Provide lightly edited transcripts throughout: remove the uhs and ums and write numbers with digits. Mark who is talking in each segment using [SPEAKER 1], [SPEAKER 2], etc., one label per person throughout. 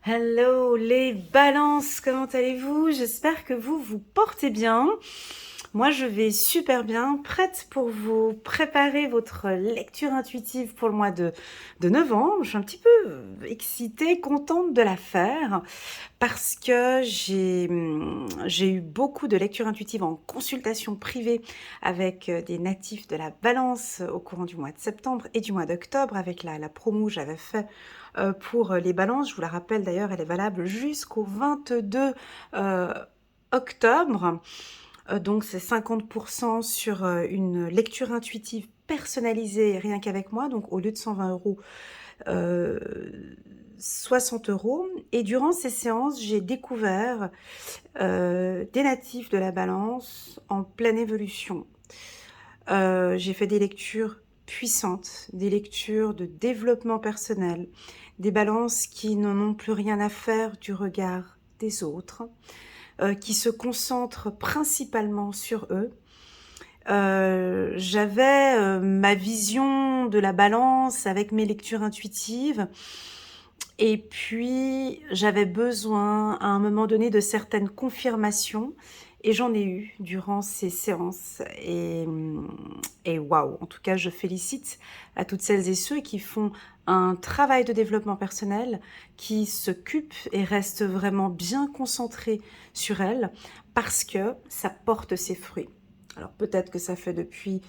[SPEAKER 1] Hello les balances, comment allez-vous? J'espère que vous vous portez bien. Moi je vais super bien, prête pour vous préparer votre lecture intuitive pour le mois de novembre. Je suis un petit peu excitée, contente de la faire parce que j'ai eu beaucoup de lectures intuitives en consultation privée avec des natifs de la Balance au courant du mois de septembre et du mois d'octobre avec la promo que j'avais fait pour les balances. Je vous la rappelle d'ailleurs, elle est valable jusqu'au 22 octobre. Donc c'est 50% sur une lecture intuitive personnalisée rien qu'avec moi. Donc au lieu de 120 euros, 60 euros. Et durant ces séances, j'ai découvert des natifs de la Balance en pleine évolution. J'ai fait des lectures puissantes, des lectures de développement personnel, des balances qui n'en ont plus rien à faire du regard des autres, qui se concentrent principalement sur eux. J'avais ma vision de la Balance avec mes lectures intuitives, et puis j'avais besoin à un moment donné de certaines confirmations, et j'en ai eu durant ces séances. Et waouh, en tout cas, je félicite à toutes celles et ceux qui font un travail de développement personnel, qui s'occupent et restent vraiment bien concentrés sur elles, parce que ça porte ses fruits. Alors peut-être que ça fait depuis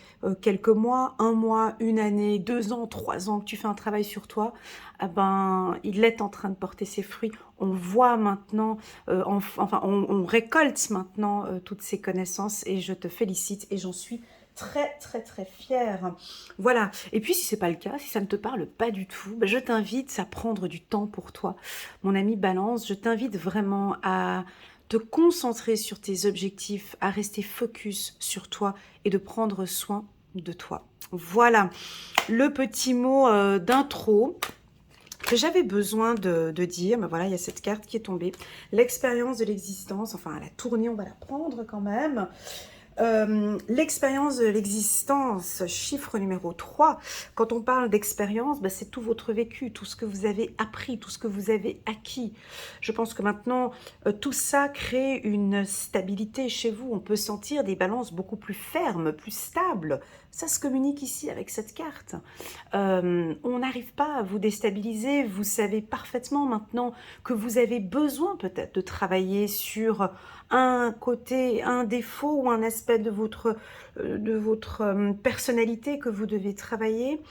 [SPEAKER 1] quelques mois, un mois, une année, 2 ans, 3 ans que tu fais un travail sur toi. Ah ben, il est en train de porter ses fruits. On voit maintenant, on récolte maintenant toutes ces connaissances, et je te félicite et j'en suis très très très fière. Voilà. Et puis si c'est pas le cas, si ça ne te parle pas du tout, ben, je t'invite à prendre du temps pour toi. Mon ami Balance, je t'invite vraiment à te concentrer sur tes objectifs, à rester focus sur toi et de prendre soin de toi. Voilà le petit mot d'intro que j'avais besoin de dire. Mais voilà, il y a cette carte qui est tombée. L'expérience de l'existence, enfin la tournée, on va la prendre quand même. L'expérience de l'existence, chiffre numéro 3. Quand on parle d'expérience, bah, c'est tout votre vécu, tout ce que vous avez appris, tout ce que vous avez acquis. Je pense que maintenant, tout ça crée une stabilité chez vous. On peut sentir des balances beaucoup plus fermes, plus stables. Ça se communique ici avec cette carte. On n'arrive pas à vous déstabiliser. Vous savez parfaitement maintenant que vous avez besoin peut-être de travailler sur un côté, un défaut ou un aspect de votre personnalité que vous devez travailler.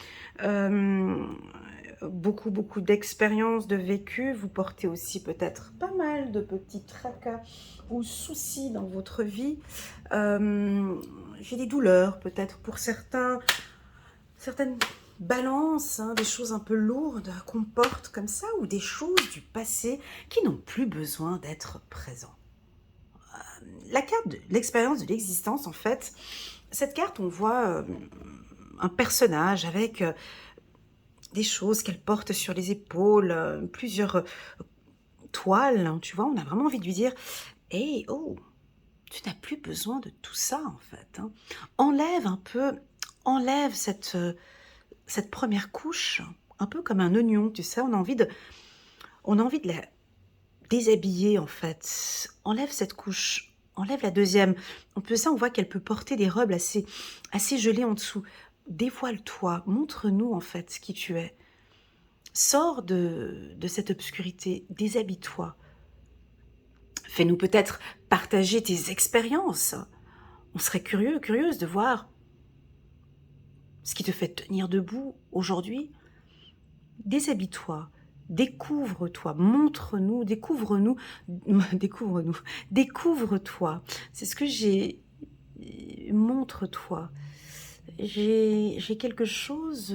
[SPEAKER 1] Beaucoup d'expériences, de vécu. Vous portez aussi peut-être pas mal de petits tracas ou soucis dans votre vie. J'ai des douleurs peut-être pour certaines balances, hein, des choses un peu lourdes qu'on porte comme ça, ou des choses du passé qui n'ont plus besoin d'être présentes. La carte de l'expérience de l'existence, en fait, cette carte, on voit un personnage avec des choses qu'elle porte sur les épaules, plusieurs toiles, hein, tu vois, on a vraiment envie de lui dire « Hey, oh, tu n'as plus besoin de tout ça, en fait. Hein. Enlève un peu, enlève cette première couche, un peu comme un oignon, tu sais, on a envie de la déshabiller, en fait. Enlève cette couche, enlève la deuxième. On voit qu'elle peut porter des robes assez gelées en dessous. Dévoile-toi, montre-nous, en fait, qui tu es. Sors de cette obscurité, déshabille-toi. Fais-nous peut-être partager tes expériences. On serait curieuse de voir ce qui te fait tenir debout aujourd'hui. Déshabille-toi, découvre-toi, montre-nous, découvre-nous, découvre-nous, découvre-toi. C'est ce que j'ai. Montre-toi. J'ai quelque chose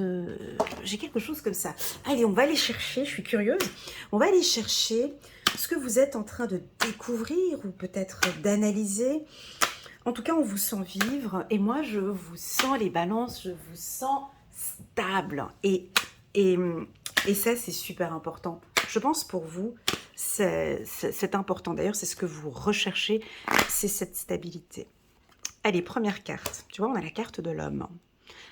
[SPEAKER 1] comme ça. Allez, on va aller chercher, je suis curieuse. On va aller chercher ce que vous êtes en train de découvrir ou peut-être d'analyser. En tout cas, on vous sent vivre, et moi, je vous sens les balances, je vous sens stable. Et ça, c'est super important. Je pense pour vous, c'est important. D'ailleurs, c'est ce que vous recherchez, c'est cette stabilité. Allez, première carte. Tu vois, on a la carte de l'homme.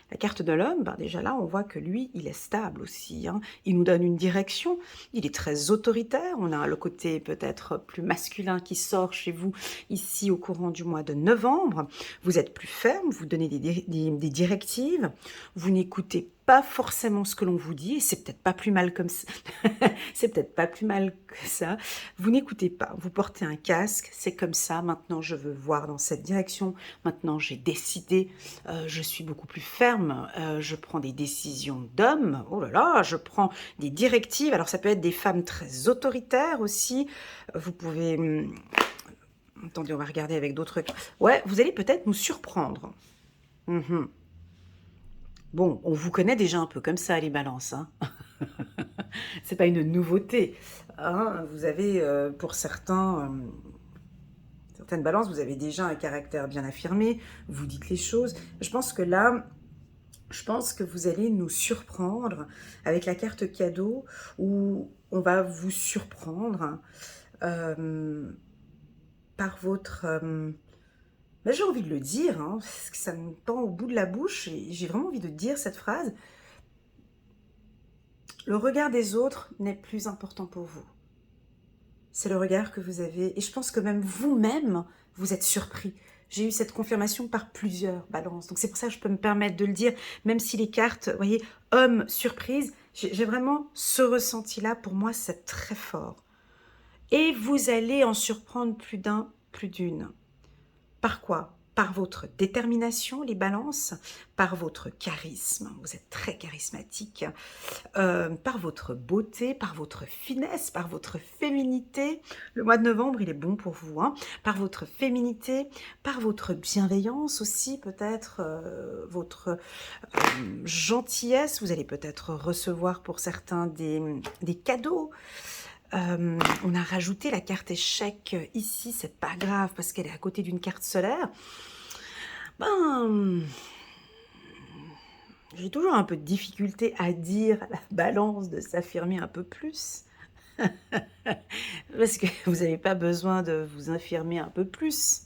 [SPEAKER 1] La carte de l'homme, ben déjà là, on voit que lui, il est stable aussi, hein. Il nous donne une direction, il est très autoritaire. On a le côté peut-être plus masculin qui sort chez vous ici au courant du mois de novembre. Vous êtes plus ferme, vous donnez des directives, vous n'écoutez pas forcément ce que l'on vous dit, et c'est peut-être pas plus mal comme ça. C'est peut-être pas plus mal que ça. Vous n'écoutez pas, vous portez un casque, c'est comme ça, maintenant je veux voir dans cette direction, maintenant j'ai décidé, je suis beaucoup plus ferme, je prends des décisions d'homme, oh là là, je prends des directives, alors ça peut être des femmes très autoritaires aussi, vous pouvez... Attendez, on va regarder avec d'autres... Ouais, vous allez peut-être nous surprendre. Mhm. Bon, on vous connaît déjà un peu comme ça, les balances, hein. C'est pas une nouveauté, hein. Vous avez, pour certaines balances, vous avez déjà un caractère bien affirmé, vous dites les choses. Je pense que là, je pense que vous allez nous surprendre avec la carte cadeau, où on va vous surprendre par votre... ben, j'ai envie de le dire, hein, parce que ça me pend au bout de la bouche, et j'ai vraiment envie de dire cette phrase. Le regard des autres n'est plus important pour vous. C'est le regard que vous avez, et je pense que même vous-même, vous êtes surpris. J'ai eu cette confirmation par plusieurs balances, donc c'est pour ça que je peux me permettre de le dire, même si les cartes, vous voyez, homme, surprise, j'ai vraiment ce ressenti-là, pour moi c'est très fort. Et vous allez en surprendre plus d'un, plus d'une. Par quoi? Par votre détermination, les balances, par votre charisme, vous êtes très charismatique, par votre beauté, par votre finesse, par votre féminité. Le mois de novembre, il est bon pour vous, hein. Par votre féminité, par votre bienveillance aussi, peut-être, votre gentillesse. Vous allez peut-être recevoir pour certains des cadeaux. On a rajouté la carte échec ici, c'est pas grave parce qu'elle est à côté d'une carte solaire. Ben, j'ai toujours un peu de difficulté à dire à la balance de s'affirmer un peu plus. Parce que vous n'avez pas besoin de vous affirmer un peu plus.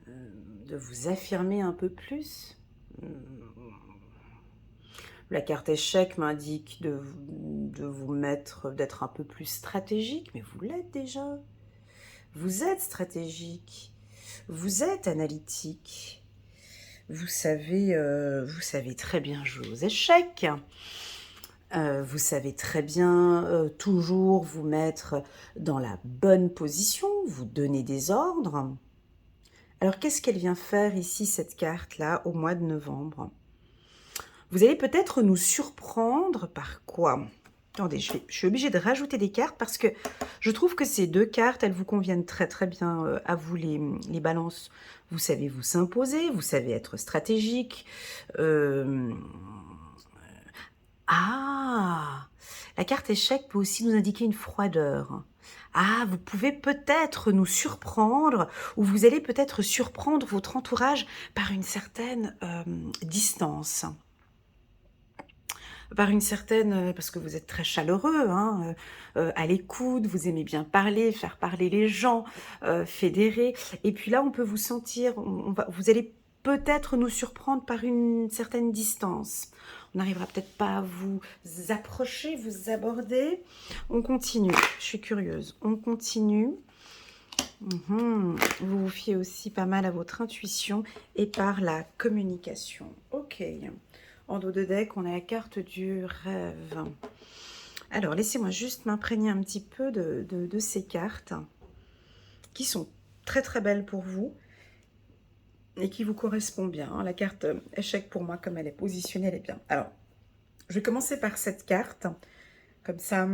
[SPEAKER 1] De vous affirmer un peu plus. La carte échec m'indique de vous mettre, d'être un peu plus stratégique, mais vous l'êtes déjà. Vous êtes stratégique, vous êtes analytique, vous savez très bien jouer aux échecs, vous savez très bien toujours vous mettre dans la bonne position, vous donner des ordres. Alors qu'est-ce qu'elle vient faire ici, cette carte-là, au mois de novembre? Vous allez peut-être nous surprendre par quoi? Attendez, je suis obligée de rajouter des cartes parce que je trouve que ces deux cartes, elles vous conviennent très très bien à vous les balances. Vous savez vous s'imposer, vous savez être stratégique. Ah, la carte échec peut aussi nous indiquer une froideur. Ah, vous pouvez peut-être nous surprendre, ou vous allez peut-être surprendre votre entourage par une certaine distance. Par une certaine, parce que vous êtes très chaleureux, hein, à l'écoute, vous aimez bien parler, faire parler les gens, fédérer. Et puis là, on peut vous sentir, vous allez peut-être nous surprendre par une certaine distance. On n'arrivera peut-être pas à vous approcher, vous aborder. On continue, je suis curieuse. On continue. Vous vous fiez aussi pas mal à votre intuition et par la communication. Ok. En dos de deck, on a la carte du rêve. Alors, laissez-moi juste m'imprégner un petit peu de ces cartes qui sont très très belles pour vous et qui vous correspondent bien. La carte échec, pour moi, comme elle est positionnée, elle est bien. Alors, je vais commencer par cette carte. Comme ça,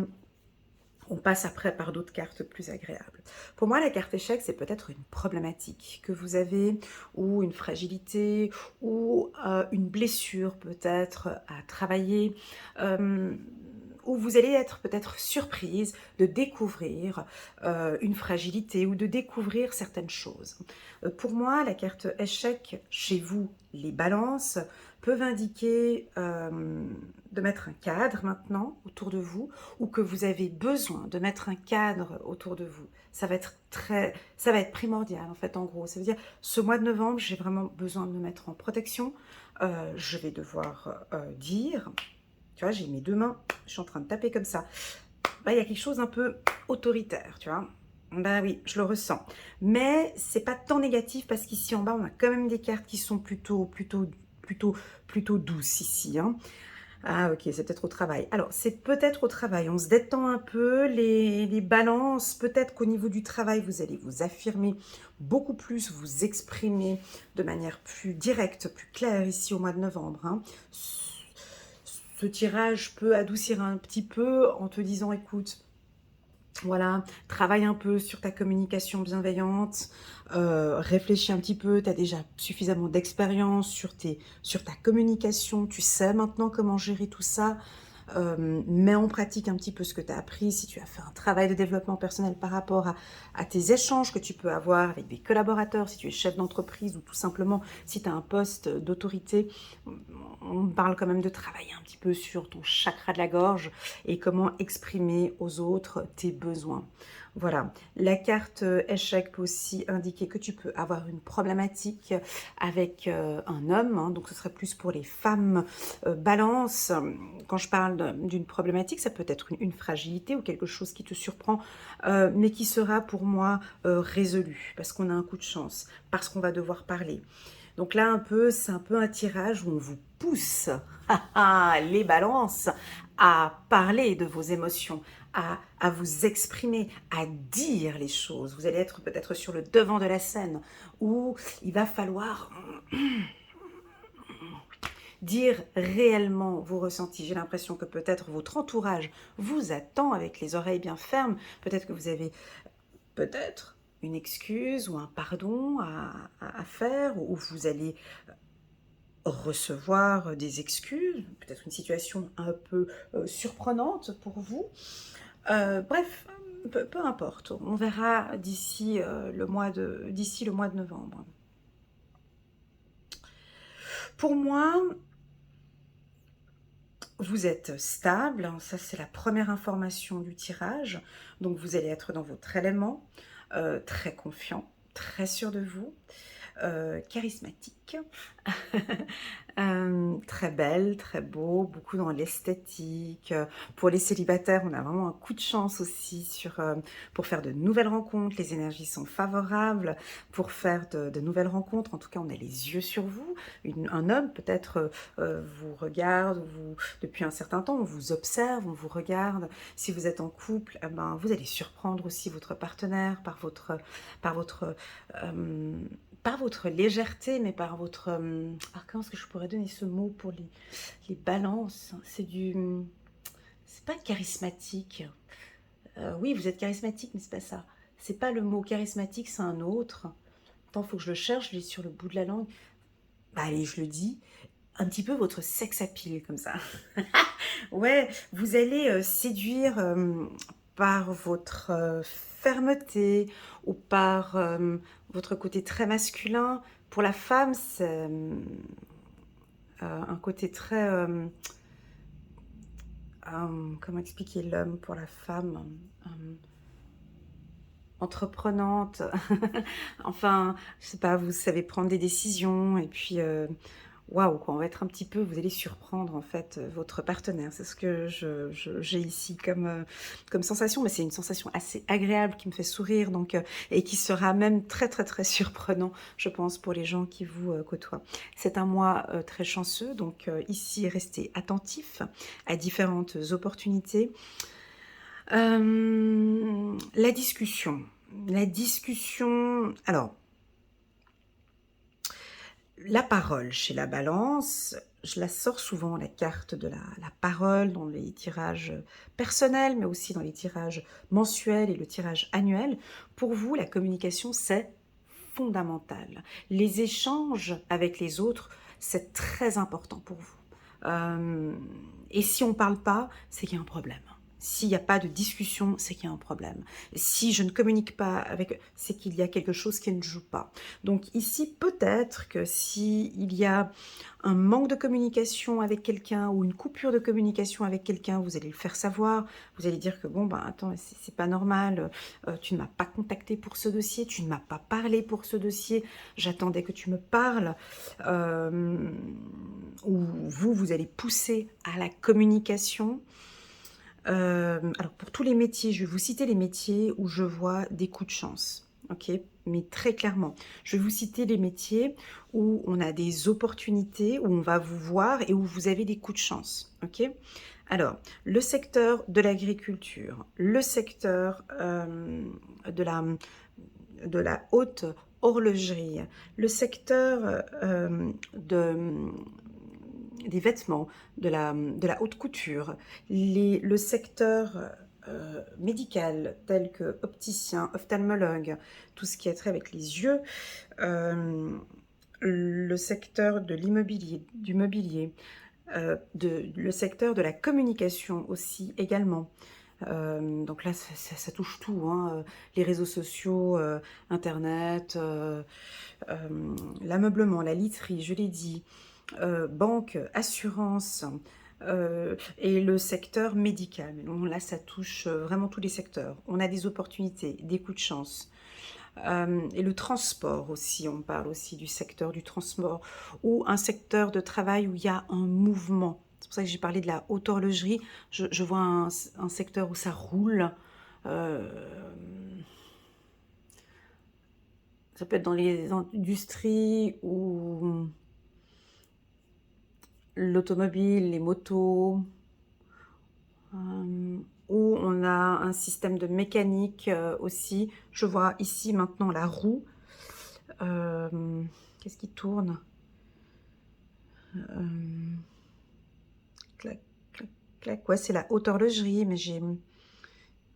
[SPEAKER 1] on passe après par d'autres cartes plus agréables. Pour moi, la carte échec, c'est peut-être une problématique que vous avez, ou une fragilité, ou une blessure peut-être à travailler, où vous allez être peut-être surprise de découvrir une fragilité ou de découvrir certaines choses. Pour moi, la carte échec chez vous, les balances, peuvent indiquer de mettre un cadre maintenant autour de vous, ou que vous avez besoin de mettre un cadre autour de vous. Ça va être primordial en fait, en gros. Ça veut dire, ce mois de novembre, j'ai vraiment besoin de me mettre en protection, je vais devoir dire, tu vois, j'ai mes deux mains, je suis en train de taper comme ça. Bah, il y a quelque chose un peu autoritaire, tu vois. Bah oui, je le ressens. Mais c'est pas tant négatif parce qu'ici en bas, on a quand même des cartes qui sont plutôt douces ici, hein. Ah ok, c'est peut-être au travail. Alors, c'est peut-être au travail. On se détend un peu, les balances. Peut-être qu'au niveau du travail, vous allez vous affirmer beaucoup plus, vous exprimer de manière plus directe, plus claire ici au mois de novembre, hein. Ce tirage peut adoucir un petit peu en te disant, écoute, voilà, travaille un peu sur ta communication bienveillante, réfléchis un petit peu, tu as déjà suffisamment d'expérience sur ta communication, tu sais maintenant comment gérer tout ça, mets en pratique un petit peu ce que tu as appris, si tu as fait un travail de développement personnel par rapport à tes échanges que tu peux avoir avec des collaborateurs, si tu es chef d'entreprise ou tout simplement si tu as un poste d'autorité, on parle quand même de travailler un petit peu sur ton chakra de la gorge et comment exprimer aux autres tes besoins. Voilà, la carte échec peut aussi indiquer que tu peux avoir une problématique avec un homme, hein, donc ce serait plus pour les femmes balance. Quand je parle d'une problématique, ça peut être une fragilité ou quelque chose qui te surprend, mais qui sera pour moi résolu, parce qu'on a un coup de chance, parce qu'on va devoir parler. Donc là, c'est un peu un tirage où on vous pousse, les balances, à parler de vos émotions, à vous exprimer, à dire les choses. Vous allez être peut-être sur le devant de la scène où il va falloir dire réellement vos ressentis. J'ai l'impression que peut-être votre entourage vous attend avec les oreilles bien fermes. Peut-être que vous avez peut-être une excuse ou un pardon à faire, ou vous allez recevoir des excuses, peut-être une situation un peu surprenante pour vous. Bref, peu importe, on verra d'ici d'ici le mois de novembre. Pour moi, vous êtes stable, hein, ça c'est la première information du tirage, donc vous allez être dans votre élément, très confiant, très sûr de vous, charismatique, très belle, très beau, beaucoup dans l'esthétique. Pour les célibataires, on a vraiment un coup de chance aussi pour faire de nouvelles rencontres. Les énergies sont favorables pour faire de nouvelles rencontres. En tout cas, on a les yeux sur vous. Un homme peut-être vous regarde depuis un certain temps, on vous observe, on vous regarde. Si vous êtes en couple, eh ben, vous allez surprendre aussi votre partenaire par votre euh, par votre légèreté, mais par votre... comment est-ce que je pourrais donner ce mot pour les balances? C'est pas charismatique. Oui, vous êtes charismatique, mais c'est pas ça. C'est pas le mot charismatique, c'est un autre. Attends, faut que je le cherche, je l'ai sur le bout de la langue. Bah allez, je le dis. Un petit peu votre sex appeal, comme ça. Ouais, vous allez séduire par votre fermeté ou par votre côté très masculin. Pour la femme, c'est un côté très... comment expliquer l'homme pour la femme, entreprenante. Enfin, je sais pas, vous savez prendre des décisions et puis... waouh, quoi, on va être un petit peu, vous allez surprendre en fait votre partenaire. C'est ce que j'ai ici comme sensation, mais c'est une sensation assez agréable qui me fait sourire, donc, et qui sera même très très très surprenant, je pense, pour les gens qui vous côtoient. C'est un mois très chanceux, donc ici, restez attentifs à différentes opportunités. La discussion. Alors, la parole chez la balance, je la sors souvent, la carte de la parole, dans les tirages personnels, mais aussi dans les tirages mensuels et le tirage annuel. Pour vous, la communication, c'est fondamental. Les échanges avec les autres, c'est très important pour vous. Et si on ne parle pas, c'est qu'il y a un problème. S'il n'y a pas de discussion, c'est qu'il y a un problème. Si je ne communique pas avec, c'est qu'il y a quelque chose qui ne joue pas. Donc ici, peut-être que s'il y a un manque de communication avec quelqu'un ou une coupure de communication avec quelqu'un, vous allez le faire savoir. Vous allez dire que bon, ben attends, c'est pas normal. Tu ne m'as pas contacté pour ce dossier, tu ne m'as pas parlé pour ce dossier. J'attendais que tu me parles. Ou vous allez pousser à la communication. Alors pour tous les métiers, je vais vous citer les métiers où je vois des coups de chance, ok? Mais très clairement, je vais vous citer les métiers où on a des opportunités, où on va vous voir et où vous avez des coups de chance, ok? Alors, le secteur de l'agriculture, le secteur de la haute horlogerie, le secteur des vêtements, de la haute couture, le secteur médical tel que opticien, ophtalmologue, tout ce qui a trait avec les yeux, le secteur de l'immobilier, du mobilier, le secteur de la communication aussi également. Donc là, ça touche tout, hein, les réseaux sociaux, Internet, l'ameublement, la literie, je l'ai dit, banque, assurance et le secteur médical. Mais bon, là, ça touche vraiment tous les secteurs. On a des opportunités, des coups de chance. Et le transport aussi, on parle aussi du secteur du transport, ou un secteur de travail où il y a un mouvement. C'est pour ça que j'ai parlé de la haute horlogerie. Je vois un secteur où ça roule. Euh, ça peut être dans les industries ou l'automobile, les motos, où on a un système de mécanique aussi. Je vois ici maintenant la roue. Qu'est-ce qui tourne? Clac, clac, clac. Ouais, c'est la haute horlogerie, mais j'ai...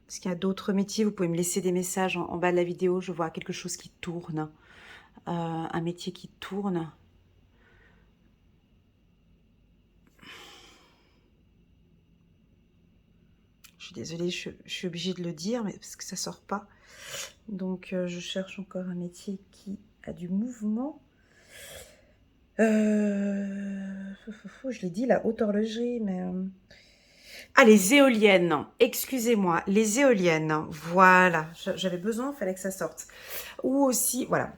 [SPEAKER 1] Est-ce qu'il y a d'autres métiers? Vous pouvez me laisser des messages en bas de la vidéo. Je vois quelque chose qui tourne. Un métier qui tourne. Je suis désolée, je suis obligée de le dire, mais parce que ça sort pas. Donc, je cherche encore un métier qui a du mouvement. Je l'ai dit, la haute horlogerie, mais... Ah, les éoliennes, excusez-moi, les éoliennes, voilà, j'avais besoin, il fallait que ça sorte. Ou aussi, voilà.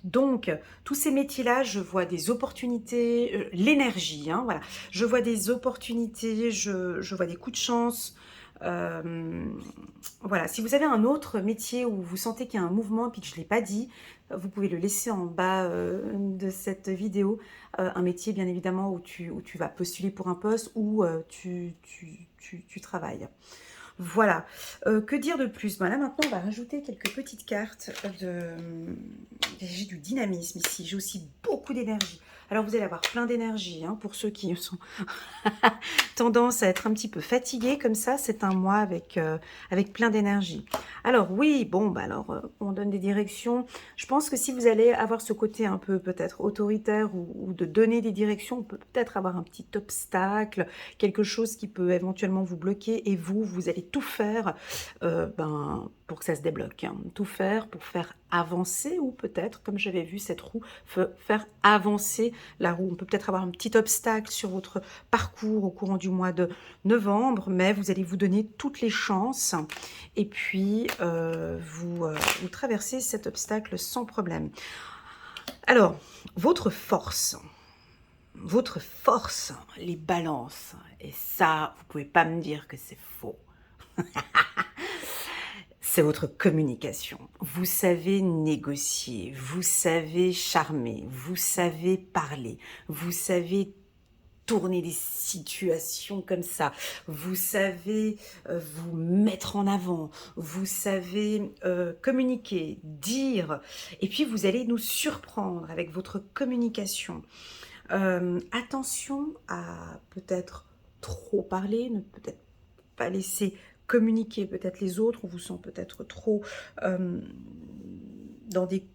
[SPEAKER 1] Donc, tous ces métiers-là, je vois des opportunités, l'énergie, hein, voilà. Je vois des opportunités, je vois des coups de chance. Voilà, si vous avez un autre métier où vous sentez qu'il y a un mouvement et puis que je ne l'ai pas dit, vous pouvez le laisser en bas de cette vidéo. Un métier, bien évidemment, où tu vas postuler pour un poste ou tu travailles. Voilà. Que dire de plus? Ben là, maintenant, on va rajouter quelques petites cartes de... J'ai du dynamisme ici. J'ai aussi beaucoup d'énergie. Alors, vous allez avoir plein d'énergie, hein, pour ceux qui sont tendance à être un petit peu fatigués. Comme ça, c'est un mois avec plein d'énergie. Alors, oui, bon, bah alors, on donne des directions. Je pense que si vous allez avoir ce côté un peu peut-être autoritaire ou de donner des directions, on peut peut-être avoir un petit obstacle, quelque chose qui peut éventuellement vous bloquer et vous allez tout faire pour que ça se débloque, hein. Tout faire pour faire avancer ou peut-être, comme j'avais vu cette roue, faire avancer la roue. On peut peut-être avoir un petit obstacle sur votre parcours au courant du mois de novembre, mais vous allez vous donner toutes les chances et puis vous traversez cet obstacle sans problème. Alors, votre force, les balances, et ça, vous pouvez pas me dire que c'est faux. C'est votre communication. Vous savez négocier, vous savez charmer, vous savez parler, vous savez tourner des situations comme ça, vous savez vous mettre en avant, vous savez communiquer, dire, et puis vous allez nous surprendre avec votre communication. Attention à peut-être trop parler, ne peut-être pas laisser communiquer peut-être les autres, on vous sent peut-être trop dans des...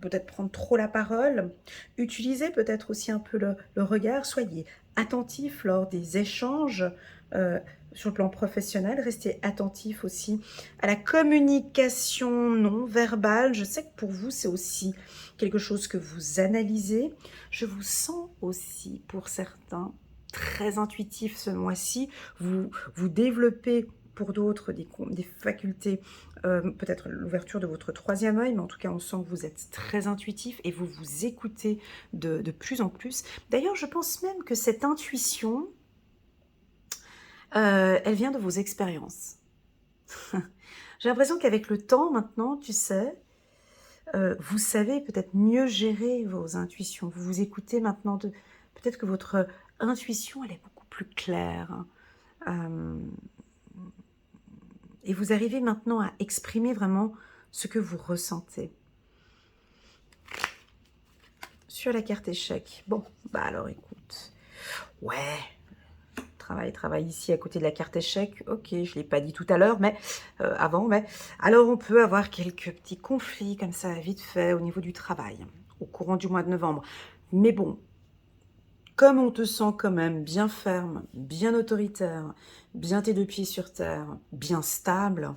[SPEAKER 1] peut-être prendre trop la parole, utilisez peut-être aussi un peu le regard, soyez attentif lors des échanges, euh, sur le plan professionnel. Restez attentif aussi à la communication non verbale. Je sais que pour vous, c'est aussi quelque chose que vous analysez. Je vous sens aussi, pour certains, très intuitif ce mois-ci. Vous développez pour d'autres des facultés, peut-être l'ouverture de votre troisième œil, mais en tout cas, on sent que vous êtes très intuitif et vous vous écoutez de plus en plus. D'ailleurs, je pense même que cette intuition, elle vient de vos expériences. J'ai l'impression qu'avec le temps maintenant, tu sais, vous savez peut-être mieux gérer vos intuitions. Vous vous écoutez maintenant. Peut-être que votre intuition, elle est beaucoup plus claire. Euh, et vous arrivez maintenant à exprimer vraiment ce que vous ressentez. Sur la carte échec. Bon, bah alors écoute. Ouais, travail ici à côté de la carte échec. Ok, je ne l'ai pas dit tout à l'heure, mais avant, mais alors on peut avoir quelques petits conflits comme ça, vite fait, au niveau du travail, au courant du mois de novembre. Mais bon, comme on te sent quand même bien ferme, bien autoritaire, bien tes deux pieds sur terre, bien stable,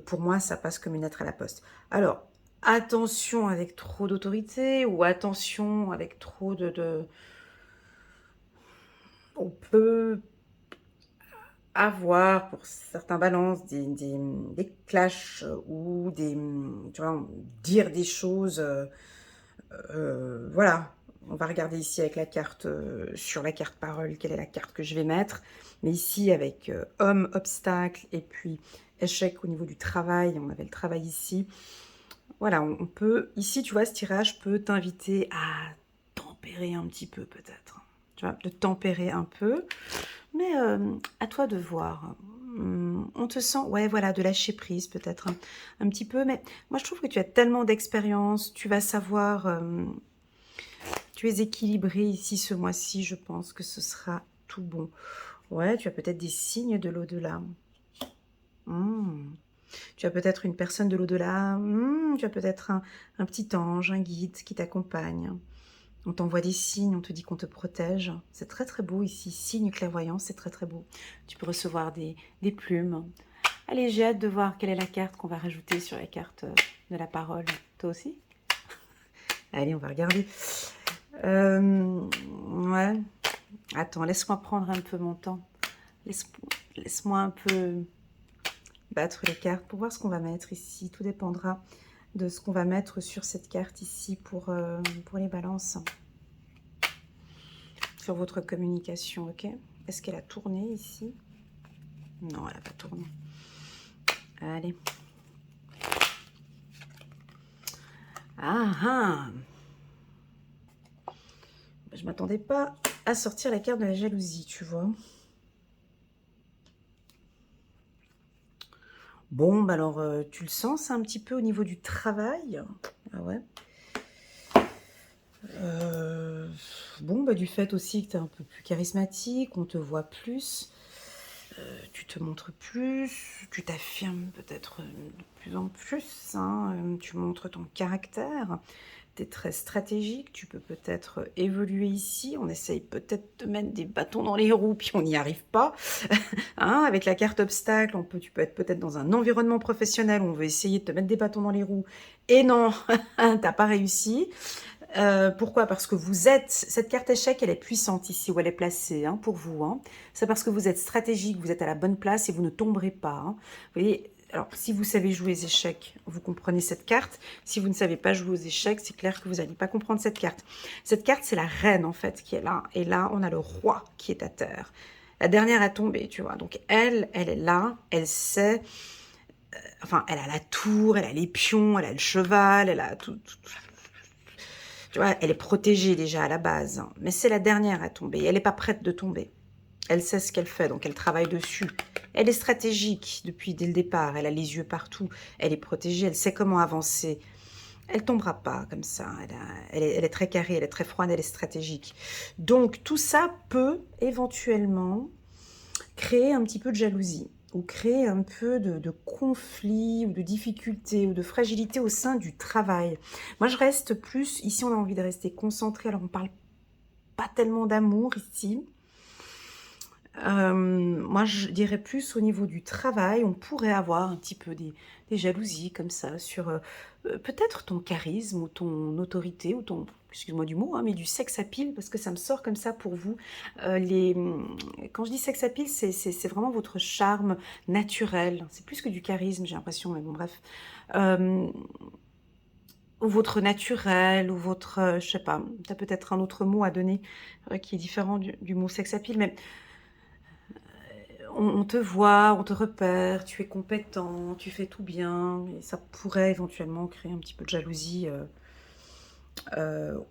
[SPEAKER 1] pour moi, ça passe comme une lettre à la poste. Alors, attention avec trop d'autorité ou attention avec trop de... On peut avoir pour certains balances des clashs ou des, tu vois, dire des choses, voilà. On va regarder ici avec la carte, sur la carte parole, quelle est la carte que je vais mettre. Mais ici, avec homme, obstacle, et puis échec au niveau du travail, on avait le travail ici. Voilà, on peut, ici, tu vois, ce tirage peut t'inviter à tempérer un petit peu, peut-être. Tu vois, de tempérer un peu. Mais à toi de voir. On te sent, ouais, voilà, de lâcher prise, peut-être un petit peu. Mais moi, je trouve que tu as tellement d'expérience. Tu vas savoir... tu es équilibré ici ce mois-ci. Je pense que ce sera tout bon. Ouais, tu as peut-être des signes de l'au-delà. Tu as peut-être une personne de l'au-delà, tu as peut-être un petit ange, un guide qui t'accompagne. On t'envoie des signes, on te dit qu'on te protège. C'est très très beau ici, signe clairvoyant, c'est très très beau. Tu peux recevoir des plumes. Allez, j'ai hâte de voir quelle est la carte qu'on va rajouter sur la carte de la parole. Toi aussi? Allez, on va regarder. Ouais. Attends, laisse-moi prendre un peu mon temps. Laisse-moi un peu... battre les cartes pour voir ce qu'on va mettre ici. Tout dépendra de ce qu'on va mettre sur cette carte ici pour les balances. Sur votre communication, ok? Est-ce qu'elle a tourné ici? Non, elle n'a pas tourné. Allez. Ah ah! Je m'attendais pas à sortir la carte de la jalousie, tu vois. Bon, bah alors, tu le sens, c'est un petit peu au niveau du travail. Ah ouais. Bon, bah du fait aussi que tu es un peu plus charismatique, on te voit plus, tu te montres plus, tu t'affirmes peut-être de plus en plus, hein, tu montres ton caractère. Tu es très stratégique, tu peux peut-être évoluer ici, on essaye peut-être de mettre des bâtons dans les roues, puis on n'y arrive pas. Hein, avec la carte obstacle, tu peux être peut-être dans un environnement professionnel où on veut essayer de te mettre des bâtons dans les roues, et non, t'as pas réussi. Pourquoi? Parce que vous êtes... Cette carte échec, elle est puissante ici où elle est placée, hein, pour vous. Hein. C'est parce que vous êtes stratégique, vous êtes à la bonne place et vous ne tomberez pas. Hein. Vous voyez, alors si vous savez jouer aux échecs, vous comprenez cette carte. Si vous ne savez pas jouer aux échecs, c'est clair que vous n'allez pas comprendre cette carte. Cette carte, c'est la reine, en fait, qui est là. Et là, on a le roi qui est à terre. La dernière a tombé, tu vois. Donc, elle est là, elle sait... Enfin, elle a la tour, elle a les pions, elle a le cheval, elle a tout. Tu vois, elle est protégée déjà à la base, hein. Mais c'est la dernière à tomber. Elle n'est pas prête de tomber. Elle sait ce qu'elle fait, donc elle travaille dessus. Elle est stratégique dès le départ. Elle a les yeux partout. Elle est protégée. Elle sait comment avancer. Elle tombera pas comme ça. Elle est très carrée, elle est très froide, elle est stratégique. Donc tout ça peut éventuellement créer un petit peu de jalousie ou créer un peu de conflit ou de difficulté ou de fragilité au sein du travail. Moi, je reste plus... Ici, on a envie de rester concentré. Alors, on parle pas tellement d'amour ici. Moi, je dirais plus au niveau du travail, on pourrait avoir un petit peu des jalousies comme ça sur, peut-être ton charisme ou ton autorité ou ton excuse-moi du mot, hein, mais du sex appeal parce que ça me sort comme ça pour vous. Quand je dis sex appeal, c'est vraiment votre charme naturel. C'est plus que du charisme, j'ai l'impression, mais bon bref. Hem, ou votre naturel ou votre, je sais pas, tu as peut-être un autre mot à donner, qui est différent du mot sex appeal, mais on te voit, on te repère, tu es compétent, tu fais tout bien et ça pourrait éventuellement créer un petit peu de jalousie,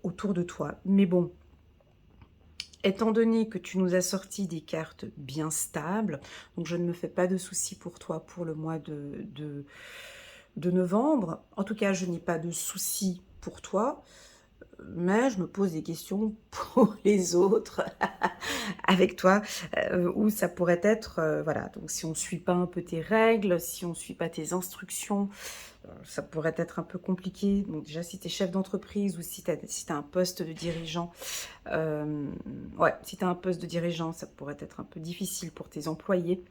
[SPEAKER 1] autour de toi. Mais bon, étant donné que tu nous as sorti des cartes bien stables, donc je ne me fais pas de soucis pour toi pour le mois de novembre. En tout cas, je n'ai pas de soucis pour toi, mais je me pose des questions pour les autres avec toi, où ça pourrait être, voilà, donc si on ne suit pas un peu tes règles, si on ne suit pas tes instructions, ça pourrait être un peu compliqué. Donc déjà, si tu es chef d'entreprise ou si tu as un poste de dirigeant, ouais, si tu as un poste de dirigeant, ça pourrait être un peu difficile pour tes employés.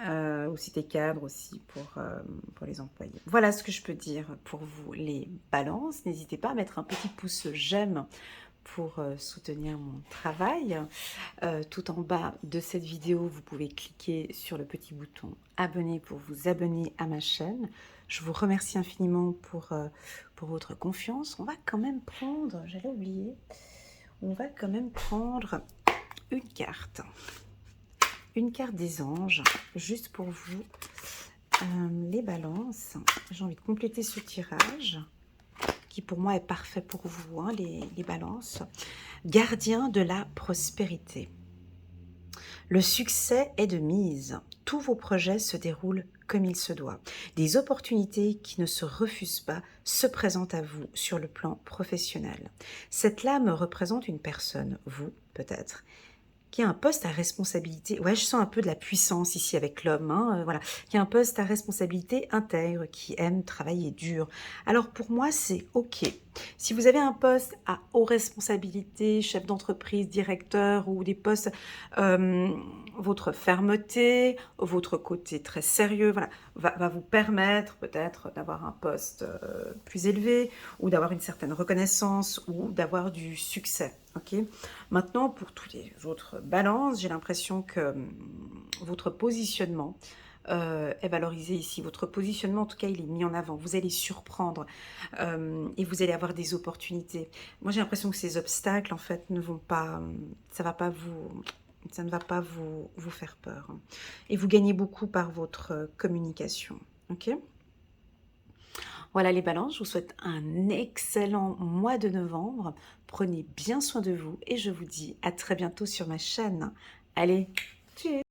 [SPEAKER 1] Ou si tu es cadre aussi pour les employés. Voilà ce que je peux dire pour vous les balances. N'hésitez pas à mettre un petit pouce j'aime pour soutenir mon travail. Tout en bas de cette vidéo, vous pouvez cliquer sur le petit bouton abonner pour vous abonner à ma chaîne. Je vous remercie infiniment pour votre confiance. On va quand même prendre, j'allais oublier, on va quand même prendre une carte. Une carte des anges, juste pour vous, les balances. J'ai envie de compléter ce tirage, qui pour moi est parfait pour vous, hein, les balances. Gardien de la prospérité. Le succès est de mise. Tous vos projets se déroulent comme il se doit. Des opportunités qui ne se refusent pas se présentent à vous sur le plan professionnel. Cette lame représente une personne, vous peut-être, qui a un poste à responsabilité. Ouais, je sens un peu de la puissance ici avec l'homme, hein, voilà. Qui a un poste à responsabilité intègre, qui aime travailler dur. Alors pour moi, c'est OK. Si vous avez un poste à haute responsabilité, chef d'entreprise, directeur ou des postes, votre fermeté, votre côté très sérieux, voilà, va vous permettre peut-être d'avoir un poste plus élevé ou d'avoir une certaine reconnaissance ou d'avoir du succès. OK. Maintenant, pour toutes les autres balances, j'ai l'impression que votre positionnement est valorisé ici. Votre positionnement, en tout cas, il est mis en avant. Vous allez surprendre et vous allez avoir des opportunités. Moi, j'ai l'impression que ces obstacles, en fait, ne vont pas, ça ne va pas vous faire peur. Et vous gagnez beaucoup par votre communication. OK ? Voilà les balances, je vous souhaite un excellent mois de novembre. Prenez bien soin de vous et je vous dis à très bientôt sur ma chaîne. Allez, tchuss!